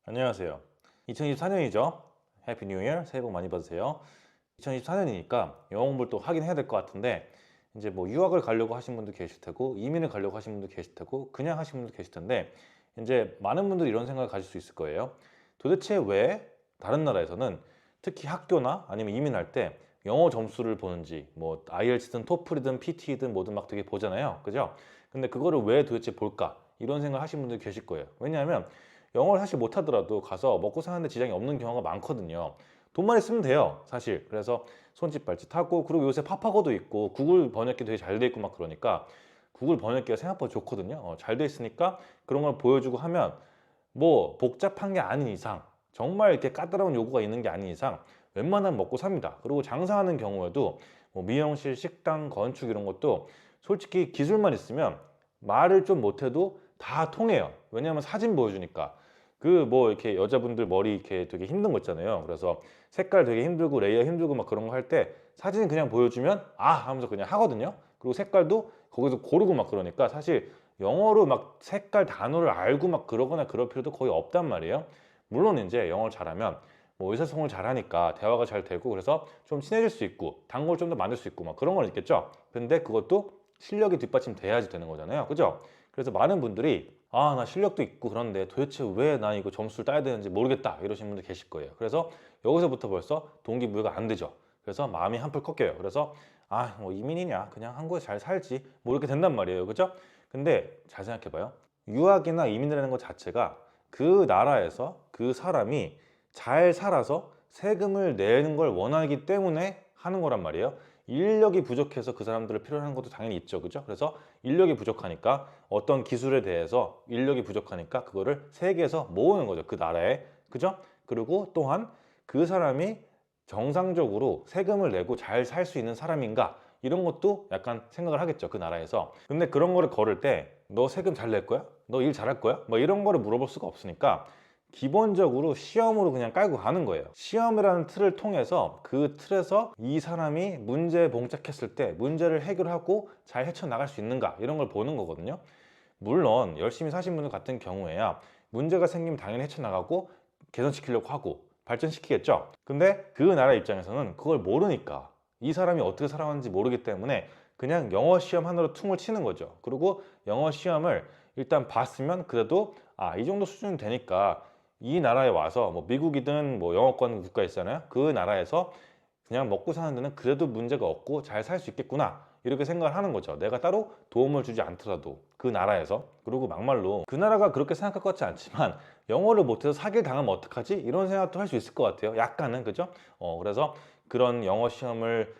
안녕하세요. 2024년이죠. 해피 뉴 이어. 새해 복 많이 받으세요. 2024년이니까 영어 공부를 또 하긴 해야 될 것 같은데 이제 뭐 유학을 가려고 하신 분도 계실 테고 이민을 가려고 하신 분도 계실 테고 그냥 하신 분도 계실 텐데 이제 많은 분들이 이런 생각을 가질 수 있을 거예요. 도대체 왜 다른 나라에서는 특히 학교나 아니면 이민할 때 영어 점수를 보는지 뭐 IELTS든 토플이든 PT든 뭐든 막 되게 보잖아요. 그죠? 근데 그거를 왜 도대체 볼까? 이런 생각 하시는 분들 계실 거예요. 왜냐하면 영어를 사실 못하더라도 가서 먹고 사는데 지장이 없는 경우가 많거든요. 돈만 있으면 돼요, 사실. 그래서 손짓 발짓 하고, 그리고 요새 파파고도 있고 구글 번역기 되게 잘 돼 있고 막 그러니까 구글 번역기가 생각보다 좋거든요. 잘 돼 있으니까 그런 걸 보여주고 하면 뭐 복잡한 게 아닌 이상, 정말 이렇게 까다로운 요구가 있는 게 아닌 이상 웬만하면 먹고 삽니다. 그리고 장사하는 경우에도 뭐 미용실, 식당, 건축 이런 것도 솔직히 기술만 있으면 말을 좀 못해도 다 통해요. 왜냐하면 사진 보여주니까. 그 뭐 이렇게 여자분들 머리 이렇게 되게 힘든 거 있잖아요. 그래서 색깔 되게 힘들고 레이어 힘들고 막 그런 거 할 때 사진 그냥 보여주면 아 하면서 그냥 하거든요. 그리고 색깔도 거기서 고르고 막 그러니까 사실 영어로 막 색깔 단어를 알고 막 그러거나 그럴 필요도 거의 없단 말이에요. 물론 이제 영어를 잘하면 뭐 의사소통을 잘하니까 대화가 잘 되고 그래서 좀 친해질 수 있고 단골 좀 더 만들 수 있고 막 그런 건 있겠죠. 근데 그것도 실력이 뒷받침돼야지 되는 거잖아요. 그죠? 그래서 많은 분들이 아, 나 실력도 있고 그런데 도대체 왜 나 이거 점수를 따야 되는지 모르겠다 이러시는 분들 계실 거예요. 그래서 여기서부터 벌써 동기부여가 안 되죠. 그래서 마음이 한풀 꺾여요. 그래서 아, 뭐 이민이냐 그냥 한국에서 잘 살지 뭐 이렇게 된단 말이에요. 그죠? 근데 잘 생각해봐요. 유학이나 이민이라는 것 자체가 그 나라에서 그 사람이 잘 살아서 세금을 내는 걸 원하기 때문에 하는 거란 말이에요. 인력이 부족해서 그 사람들을 필요로 하는 것도 당연히 있죠. 그죠? 그래서 인력이 부족하니까 어떤 기술에 대해서 인력이 부족하니까 그거를 세계에서 모으는 거죠. 그 나라에. 그죠? 그리고 또한 그 사람이 정상적으로 세금을 내고 잘 살 수 있는 사람인가? 이런 것도 약간 생각을 하겠죠. 그 나라에서. 근데 그런 거를 걸을 때 너 세금 잘 낼 거야? 너 일 잘할 거야? 뭐 이런 거를 물어볼 수가 없으니까 기본적으로 시험으로 그냥 깔고 가는 거예요. 시험이라는 틀을 통해서 그 틀에서 이 사람이 문제에 봉착했을 때 문제를 해결하고 잘 헤쳐나갈 수 있는가 이런 걸 보는 거거든요. 물론 열심히 사신 분들 같은 경우에야 문제가 생기면 당연히 헤쳐나가고 개선시키려고 하고 발전시키겠죠. 근데 그 나라 입장에서는 그걸 모르니까 이 사람이 어떻게 살아왔는지 모르기 때문에 그냥 영어 시험 하나로 퉁을 치는 거죠. 그리고 영어 시험을 일단 봤으면 그래도 아, 이 정도 수준은 되니까 이 나라에 와서 뭐 미국이든 뭐 영어권 국가 있잖아요. 그 나라에서 그냥 먹고 사는 데는 그래도 문제가 없고 잘 살 수 있겠구나 이렇게 생각을 하는 거죠. 내가 따로 도움을 주지 않더라도 그 나라에서. 그리고 막말로 그 나라가 그렇게 생각할 것 같지 않지만 영어를 못해서 사기를 당하면 어떡하지? 이런 생각도 할 수 있을 것 같아요. 약간은. 그죠? 그래서 그런 영어 시험을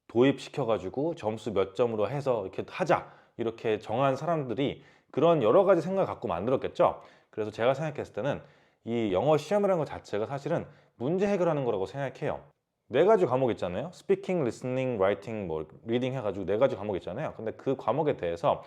도입시켜 가지고 점수 몇 점으로 해서 이렇게 하자 이렇게 정한 사람들이 그런 여러 가지 생각을 갖고 만들었겠죠. 그래서 제가 생각했을 때는 이 영어 시험이라는 것 자체가 사실은 문제 해결하는 거라고 생각해요. 네 가지 과목 있잖아요. 스피킹, 리스닝, 라이팅, 뭐 리딩 해가지고 네 가지 과목 있잖아요. 근데 그 과목에 대해서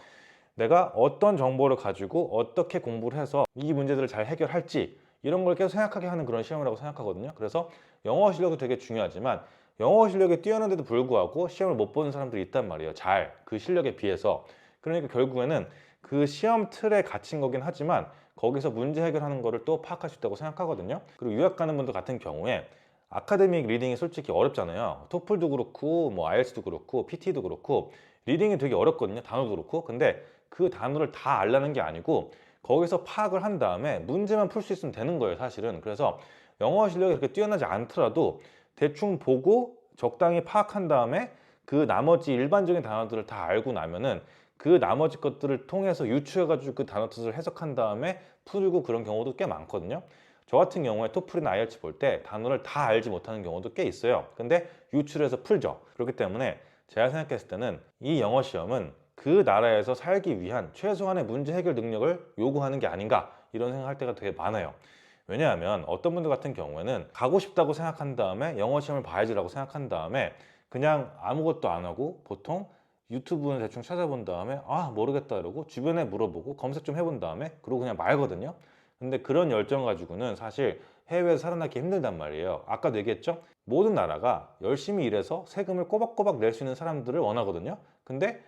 내가 어떤 정보를 가지고 어떻게 공부를 해서 이 문제들을 잘 해결할지 이런 걸 계속 생각하게 하는 그런 시험이라고 생각하거든요. 그래서 영어 실력도 되게 중요하지만 영어 실력이 뛰어난데도 불구하고 시험을 못 보는 사람들이 있단 말이에요. 잘 그 실력에 비해서. 그러니까 결국에는 그 시험 틀에 갇힌 거긴 하지만 거기서 문제 해결하는 거를 또 파악할 수 있다고 생각하거든요. 그리고 유학 가는 분들 같은 경우에 아카데믹 리딩이 솔직히 어렵잖아요. 토플도 그렇고 뭐 IELTS도 그렇고 PT도 그렇고 리딩이 되게 어렵거든요. 단어도 그렇고. 근데 그 단어를 다 알라는 게 아니고 거기서 파악을 한 다음에 문제만 풀 수 있으면 되는 거예요, 사실은. 그래서 영어 실력이 그렇게 뛰어나지 않더라도 대충 보고 적당히 파악한 다음에 그 나머지 일반적인 단어들을 다 알고 나면은 그 나머지 것들을 통해서 유추해가지고 그 단어 뜻을 해석한 다음에 풀고 그런 경우도 꽤 많거든요. 저 같은 경우에 토플이나 IELTS 볼 때 단어를 다 알지 못하는 경우도 꽤 있어요. 근데 유출해서 풀죠. 그렇기 때문에 제가 생각했을 때는 이 영어 시험은 그 나라에서 살기 위한 최소한의 문제 해결 능력을 요구하는 게 아닌가 이런 생각할 때가 되게 많아요. 왜냐하면 어떤 분들 같은 경우에는 가고 싶다고 생각한 다음에 영어 시험을 봐야지라고 생각한 다음에 그냥 아무것도 안 하고 보통 유튜브는 대충 찾아본 다음에 아 모르겠다 이러고 주변에 물어보고 검색 좀 해본 다음에 그러고 그냥 말거든요. 근데 그런 열정 가지고는 사실 해외에서 살아남기 힘들단 말이에요. 아까도 얘기했죠? 모든 나라가 열심히 일해서 세금을 꼬박꼬박 낼 수 있는 사람들을 원하거든요. 근데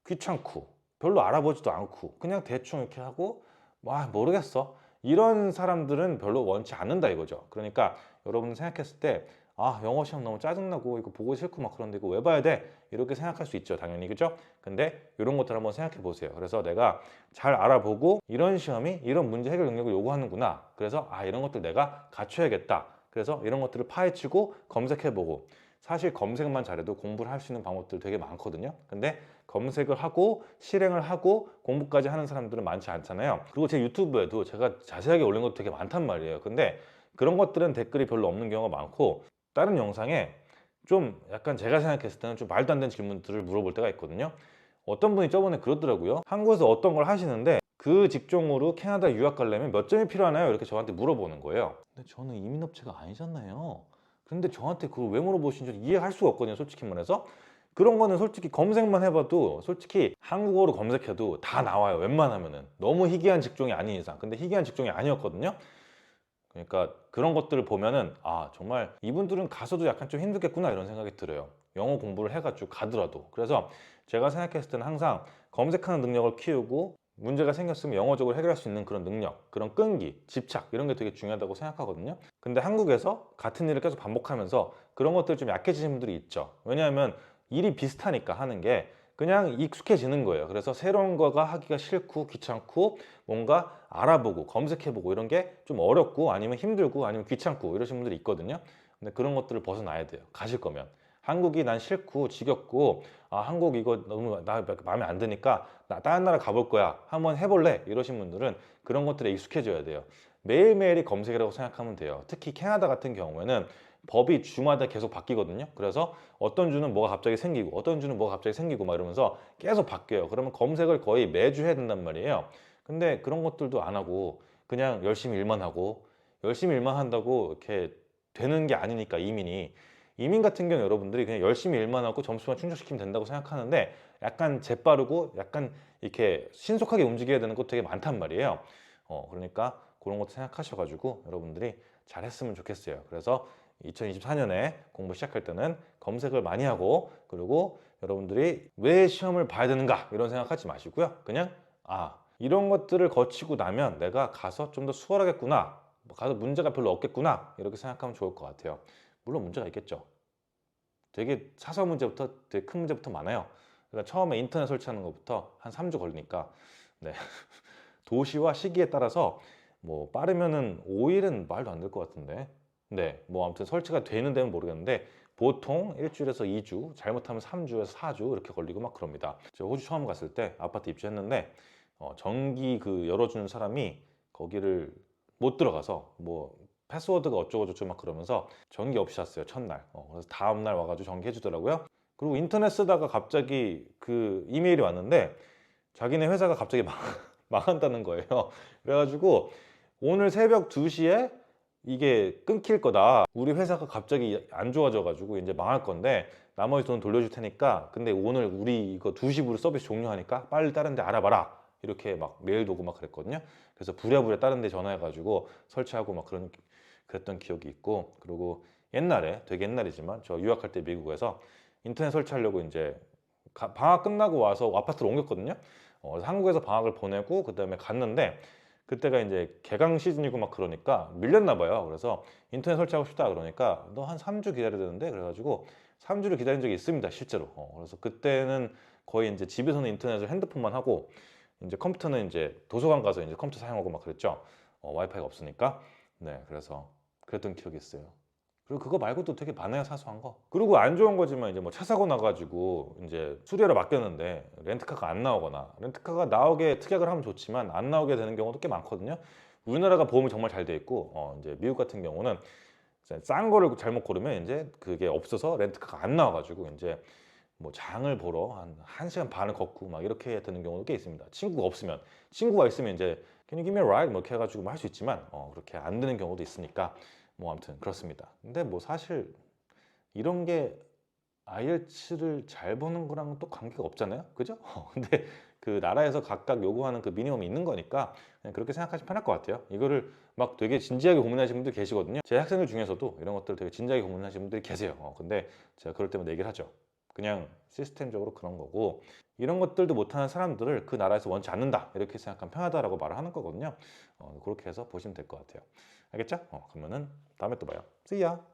귀찮고 별로 알아보지도 않고 그냥 대충 이렇게 하고 와 모르겠어 이런 사람들은 별로 원치 않는다 이거죠. 그러니까 여러분 생각했을 때 아, 영어 시험 너무 짜증나고 이거 보고 싫고 막 그런데 이거 왜 봐야 돼? 이렇게 생각할 수 있죠, 당연히. 그죠? 근데 이런 것들 한번 생각해 보세요. 그래서 내가 잘 알아보고 이런 시험이 이런 문제 해결 능력을 요구하는구나. 그래서 아, 이런 것들 내가 갖춰야겠다. 그래서 이런 것들을 파헤치고 검색해 보고, 사실 검색만 잘해도 공부를 할 수 있는 방법들 되게 많거든요. 근데 검색을 하고 실행을 하고 공부까지 하는 사람들은 많지 않잖아요. 그리고 제 유튜브에도 제가 자세하게 올린 것도 되게 많단 말이에요. 근데 그런 것들은 댓글이 별로 없는 경우가 많고, 다른 영상에 좀 약간 제가 생각했을 때는 좀 말도 안 되는 질문들을 물어볼 때가 있거든요. 어떤 분이 저번에 그러더라고요. 한국에서 어떤 걸 하시는데 그 직종으로 캐나다 유학 가려면 몇 점이 필요하나요? 이렇게 저한테 물어보는 거예요. 근데 저는 이민업체가 아니잖아요. 근데 저한테 그걸 왜 물어보신지 이해할 수가 없거든요, 솔직히 말해서. 그런 거는 솔직히 검색만 해봐도 솔직히 한국어로 검색해도 다 나와요, 웬만하면은. 너무 희귀한 직종이 아닌 이상. 근데 희귀한 직종이 아니었거든요. 그러니까 그런 것들을 보면은 아, 정말 이분들은 가서도 약간 좀 힘들겠구나 이런 생각이 들어요. 영어 공부를 해가지고 가더라도. 그래서 제가 생각했을 때는 항상 검색하는 능력을 키우고 문제가 생겼으면 영어적으로 해결할 수 있는 그런 능력, 그런 끈기, 집착 이런 게 되게 중요하다고 생각하거든요. 근데 한국에서 같은 일을 계속 반복하면서 그런 것들 좀 약해지는 분들이 있죠. 왜냐하면 일이 비슷하니까 하는 게 그냥 익숙해지는 거예요. 그래서 새로운 거가 하기가 싫고 귀찮고 뭔가 알아보고 검색해보고 이런 게 좀 어렵고 아니면 힘들고 아니면 귀찮고 이러신 분들이 있거든요. 근데 그런 것들을 벗어나야 돼요, 가실 거면. 한국이 난 싫고 지겹고 아, 한국 이거 너무 나 마음에 안 드니까 나 다른 나라 가볼 거야, 한번 해볼래, 이러신 분들은 그런 것들에 익숙해져야 돼요. 매일매일이 검색이라고 생각하면 돼요. 특히 캐나다 같은 경우에는 법이 주마다 계속 바뀌거든요. 그래서 어떤 주는 뭐가 갑자기 생기고 어떤 주는 뭐가 갑자기 생기고 막 이러면서 계속 바뀌어요. 그러면 검색을 거의 매주 해야 된단 말이에요. 근데 그런 것들도 안 하고 그냥 열심히 일만 하고, 열심히 일만 한다고 이렇게 되는 게 아니니까. 이민 같은 경우는 여러분들이 그냥 열심히 일만 하고 점수만 충족시키면 된다고 생각하는데 약간 재빠르고 약간 이렇게 신속하게 움직여야 되는 것도 되게 많단 말이에요. 그러니까 그런 것도 생각하셔가지고 여러분들이 잘했으면 좋겠어요. 그래서 2024년에 공부 시작할 때는 검색을 많이 하고, 그리고 여러분들이 왜 시험을 봐야 되는가 이런 생각하지 마시고요. 그냥 아, 이런 것들을 거치고 나면 내가 가서 좀 더 수월하겠구나, 가서 문제가 별로 없겠구나, 이렇게 생각하면 좋을 것 같아요. 물론 문제가 있겠죠. 되게 사소한 문제부터 되게 큰 문제부터 많아요. 그러니까 처음에 인터넷 설치하는 것부터 한 3주 걸리니까. 네. 도시와 시기에 따라서 뭐 빠르면은 5일은 말도 안 될 것 같은데. 네, 뭐 아무튼 설치가 되는 데는 모르겠는데 보통 일주일에서 2주, 잘못하면 3주에서 4주 이렇게 걸리고 막 그럽니다. 제가 호주 처음 갔을 때 아파트 입주했는데 전기 그 열어주는 사람이 거기를 못 들어가서 뭐 패스워드가 어쩌고 저쩌고 막 그러면서 전기 없이 잤어요, 첫날. 그래서 다음날 와가지고 전기 해주더라고요. 그리고 인터넷 쓰다가 갑자기 그 이메일이 왔는데 자기네 회사가 갑자기 망한다는 거예요. 그래가지고 오늘 새벽 2시에 이게 끊길 거다. 우리 회사가 갑자기 안 좋아져가지고 이제 망할 건데 나머지 돈 돌려줄 테니까 근데 오늘 우리 이거 2시부로 서비스 종료하니까 빨리 다른 데 알아봐라. 이렇게 막 메일도 오고 막 그랬거든요. 그래서 부랴부랴 다른 데 전화해가지고 설치하고 막 그랬던 기억이 있고, 그리고 옛날에, 되게 옛날이지만 저 유학할 때 미국에서 인터넷 설치하려고 이제 방학 끝나고 와서 아파트로 옮겼거든요. 그래서 한국에서 방학을 보내고 그 다음에 갔는데 그때가 이제 개강 시즌이고 막 그러니까 밀렸나 봐요. 그래서 인터넷 설치하고 싶다 그러니까 너 한 3주 기다려야 되는데, 그래가지고 3주를 기다린 적이 있습니다, 실제로. 그래서 그때는 거의 이제 집에서는 인터넷을 핸드폰만 하고 이제 컴퓨터는 이제 도서관 가서 이제 컴퓨터 사용하고 막 그랬죠. 와이파이가 없으니까. 네, 그래서 그랬던 기억이 있어요. 그리고 그거 말고도 되게 많아요, 사소한 거. 그리고 안 좋은 거지만 이제 뭐 차 사고 나가지고 이제 수리하러 맡겼는데 렌트카가 안 나오거나, 렌트카가 나오게 특약을 하면 좋지만 안 나오게 되는 경우도 꽤 많거든요. 우리나라가 보험이 정말 잘 돼 있고 이제 미국 같은 경우는 싼 거를 잘못 고르면 이제 그게 없어서 렌트카가 안 나와가지고 이제 뭐 장을 보러 한 1시간 반을 걷고 막 이렇게 되는 경우도 꽤 있습니다. 친구가 없으면. 친구가 있으면 이제 Can you give me a ride? 뭐 이렇게 해가지고 뭐 할 수 있지만 그렇게 안 되는 경우도 있으니까 뭐 아무튼 그렇습니다. 근데 뭐 사실 이런 게 IELTS를 잘 보는 거랑 또 관계가 없잖아요, 그죠? 근데 그 나라에서 각각 요구하는 그 미니멈이 있는 거니까 그냥 그렇게 생각하시면 편할 것 같아요. 이거를 막 되게 진지하게 고민하시는 분들 계시거든요. 제 학생들 중에서도 이런 것들 되게 진지하게 고민하시는 분들이 계세요. 근데 제가 그럴 때마다 얘기를 하죠. 그냥 시스템적으로 그런 거고 이런 것들도 못하는 사람들을 그 나라에서 원치 않는다 이렇게 생각하면 편하다라고 말을 하는 거거든요. 그렇게 해서 보시면 될 것 같아요. 알겠죠? 그러면은 다음에 또 봐요. See ya!